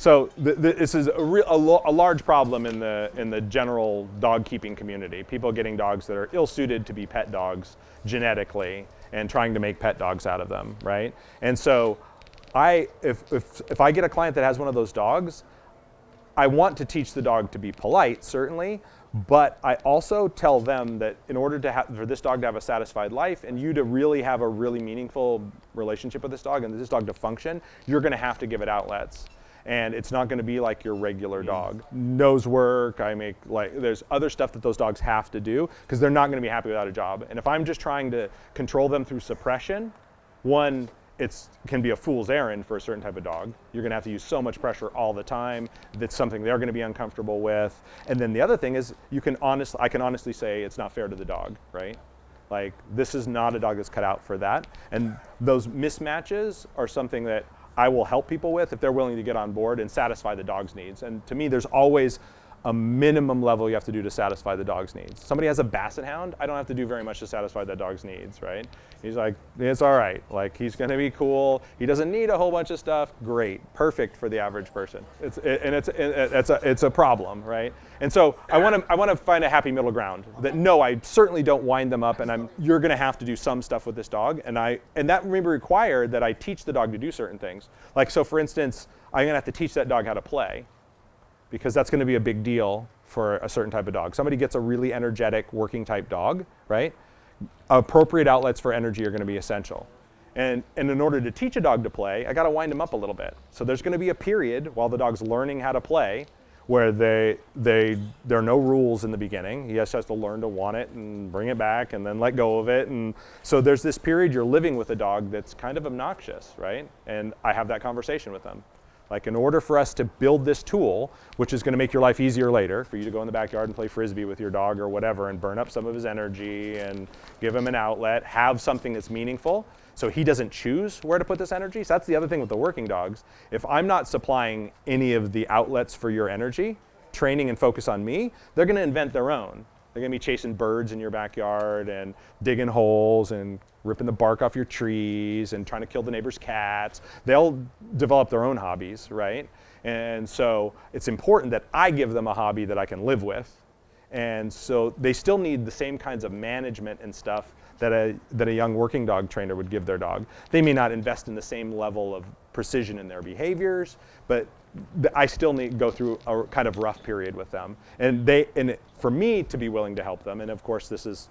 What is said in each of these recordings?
So this is a large problem in the general dog keeping community. People getting dogs that are ill-suited to be pet dogs genetically and trying to make pet dogs out of them, right? And so if I get a client that has one of those dogs, I want to teach the dog to be polite, certainly, but I also tell them that in order for this dog to have a satisfied life and you to really have a really meaningful relationship with this dog and this dog to function, you're going to have to give it outlets. And it's not going to be like your regular dog. Nose work, there's other stuff that those dogs have to do because they're not going to be happy without a job. And if I'm just trying to control them through suppression, one, it can be a fool's errand for a certain type of dog. You're going to have to use so much pressure all the time. That's something they're going to be uncomfortable with. And then the other thing is I can honestly say it's not fair to the dog, right? Like, this is not a dog that's cut out for that. And those mismatches are something that I will help people with if they're willing to get on board and satisfy the dog's needs. And to me, there's always a minimum level you have to do to satisfy the dog's needs. Somebody has a basset hound, I don't have to do very much to satisfy that dog's needs, right? He's like, it's all right. Like, he's gonna be cool. He doesn't need a whole bunch of stuff. Great, perfect for the average person. It's a problem, right? And so I want to find a happy middle ground. That no, I certainly don't wind them up, and you're gonna have to do some stuff with this dog, and that may require that I teach the dog to do certain things. Like, so for instance, I'm gonna have to teach that dog how to play, because that's going to be a big deal for a certain type of dog. Somebody gets a really energetic working type dog, right? Appropriate outlets for energy are going to be essential. And in order to teach a dog to play, I got to wind them up a little bit. So there's going to be a period while the dog's learning how to play where there are no rules in the beginning. He just has to learn to want it and bring it back and then let go of it. And so there's this period you're living with a dog that's kind of obnoxious, right? And I have that conversation with them. Like, in order for us to build this tool, which is going to make your life easier later, for you to go in the backyard and play frisbee with your dog or whatever and burn up some of his energy and give him an outlet, have something that's meaningful so he doesn't choose where to put this energy. So that's the other thing with the working dogs. If I'm not supplying any of the outlets for your energy, training and focus on me, they're going to invent their own. They're going to be chasing birds in your backyard and digging holes and ripping the bark off your trees and trying to kill the neighbor's cats. They'll develop their own hobbies, right? And so it's important that I give them a hobby that I can live with. And so they still need the same kinds of management and stuff that a young working dog trainer would give their dog. They may not invest in the same level of precision in their behaviors, but I still need to go through a kind of rough period with them. And for me to be willing to help them, and of course this is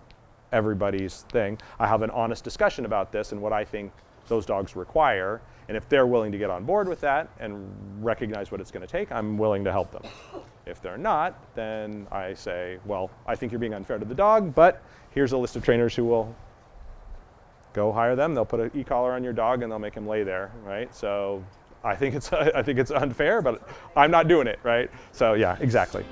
everybody's thing, I have an honest discussion about this and what I think those dogs require. And if they're willing to get on board with that and recognize what it's going to take, I'm willing to help them. If they're not, then I say, well, I think you're being unfair to the dog, but here's a list of trainers who will go hire them. They'll put an e-collar on your dog and they'll make him lay there, right? So I think it's unfair, but I'm not doing it, right? So yeah, exactly.